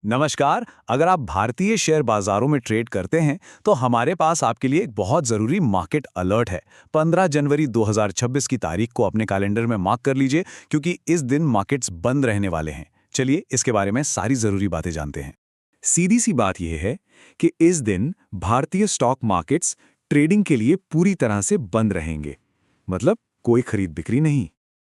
नमस्कार। अगर आप भारतीय शेयर बाजारों में ट्रेड करते हैं तो हमारे पास आपके लिए एक बहुत ज़रूरी मार्केट अलर्ट है। 15 जनवरी 2026 की तारीख को अपने कैलेंडर में मार्क कर लीजिए, क्योंकि इस दिन मार्केट्स बंद रहने वाले हैं। चलिए इसके बारे में सारी ज़रूरी बातें जानते हैं। सीधी सी बात यह है कि इस दिन भारतीय स्टॉक मार्केट्स ट्रेडिंग के लिए पूरी तरह से बंद रहेंगे। मतलब कोई खरीद बिक्री नहीं।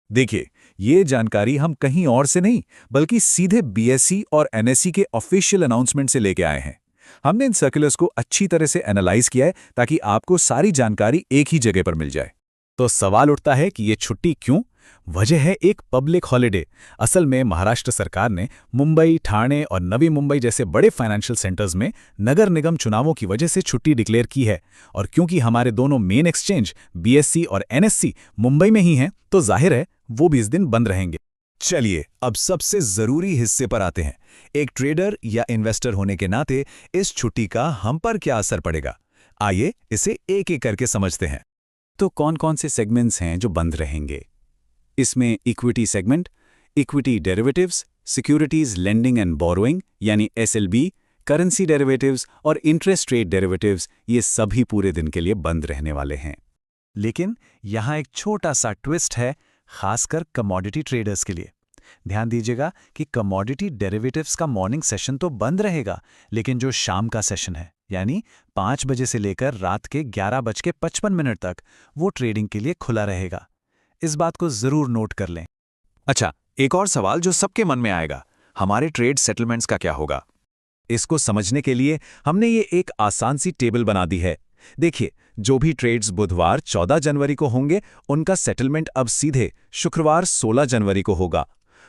देखिए, ये जानकारी हम कहीं और से नहीं बल्कि सीधे बीएसई और एनएसई के ऑफिशियल अनाउंसमेंट से लेके आए हैं। हमने इन सर्कुलर्स को अच्छी तरह से एनालाइज किया है ताकि आपको सारी जानकारी एक ही जगह पर मिल जाए। तो सवाल उठता है कि ये छुट्टी क्यों? वजह है एक पब्लिक हॉलिडे। असल में महाराष्ट्र सरकार ने मुंबई, ठाणे और नवी मुंबई जैसे बड़े फाइनेंशियल सेंटर्स में नगर निगम चुनावों की वजह से छुट्टी डिक्लेयर की है। और क्योंकि हमारे दोनों मेन एक्सचेंज बीएसई और एनएसई मुंबई में ही हैं, तो जाहिर है वो भी इस दिन बंद रहेंगे। चलिए अब सबसे जरूरी हिस्से पर आते हैं। एक ट्रेडर या इन्वेस्टर होने के नाते इस छुट्टी का हम पर क्या असर पड़ेगा? आइए इसे एक एक करके समझते हैं। तो कौन कौन से सेगमेंट्स हैं जो बंद रहेंगे? इसमें equity segment, equity derivatives, securities lending and borrowing यानी एसएलबी, करेंसी डेरिवेटिव्स और इंटरेस्ट रेट डेरिवेटिव्स, ये सभी पूरे दिन के लिए बंद रहने वाले हैं। लेकिन यहाँ एक छोटा सा ट्विस्ट है, खासकर कमोडिटी ट्रेडर्स के लिए। ध्यान दीजिएगा कि कमोडिटी डेरिवेटिव्स का मॉर्निंग सेशन तो बंद रहेगा, लेकिन जो शाम का सेशन है यानी 5 बजे से लेकर रात के 11:55 तक, वो ट्रेडिंग के लिए खुला रहेगा। इस बात को जरूर नोट कर लें। अच्छा, एक और सवाल जो सबके मन में आएगा, हमारे ट्रेड सेटलमेंट्स का क्या होगा? इसको समझने के लिए हमने ये एक आसान सी टेबल बना दी है। देखिए, जो भी ट्रेड्स बुधवार 14 जनवरी को होंगे, उनका सेटलमेंट अब सीधे शुक्रवार 16 जनवरी को होगा।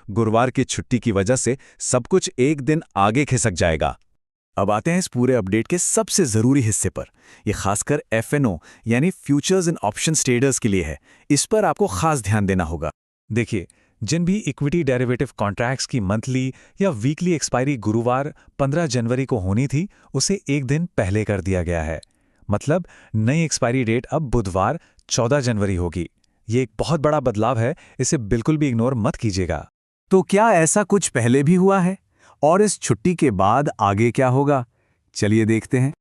गुरुवार की छुट्टी की वजह से सब कुछ एक दिन आगे खिसक जाएगा। अब आते हैं इस पूरे अपडेट के सबसे ज़रूरी हिस्से पर। यह खासकर एफएनओ यानी फ्यूचर्स एंड ऑप्शंस ट्रेडर्स के लिए है। इस पर आपको खास ध्यान देना होगा। देखिए, जिन भी इक्विटी डेरिवेटिव कॉन्ट्रैक्ट्स की मंथली या वीकली एक्सपायरी गुरुवार 15 जनवरी को होनी थी, उसे एक दिन पहले कर दिया गया है। मतलब नई एक्सपायरी डेट अब बुधवार 14 जनवरी होगी। ये एक बहुत बड़ा बदलाव है, इसे बिल्कुल भी इग्नोर मत कीजिएगा। तो क्या ऐसा कुछ पहले भी हुआ है? और इस छुट्टी के बाद आगे क्या होगा? चलिए देखते हैं।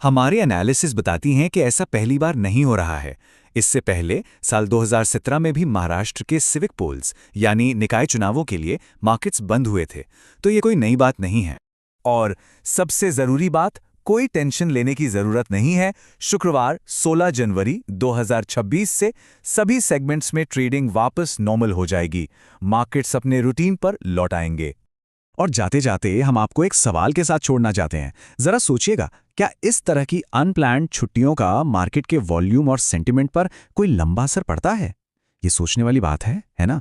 हमारी एनालिसिस बताती हैं कि ऐसा पहली बार नहीं हो रहा है। इससे पहले साल 2017 में भी महाराष्ट्र के सिविक पोल्स यानी निकाय चुनावों के लिए मार्केट्स बंद हुए थे, तो ये कोई नई बात नहीं है। और सबसे जरूरी बात, कोई टेंशन लेने की जरूरत नहीं है। शुक्रवार 16 जनवरी 2026 से सभी सेगमेंट्स में ट्रेडिंग वापस नॉर्मल हो जाएगी। मार्केट्स अपने रूटीन पर लौट आएंगे। और जाते जाते हम आपको एक सवाल के साथ छोड़ना चाहते हैं। जरा सोचिएगा, क्या इस तरह की अनप्लान्ड छुट्टियों का मार्केट के वॉल्यूम और सेंटिमेंट पर कोई लंबा असर पड़ता है? ये सोचने वाली बात है ना?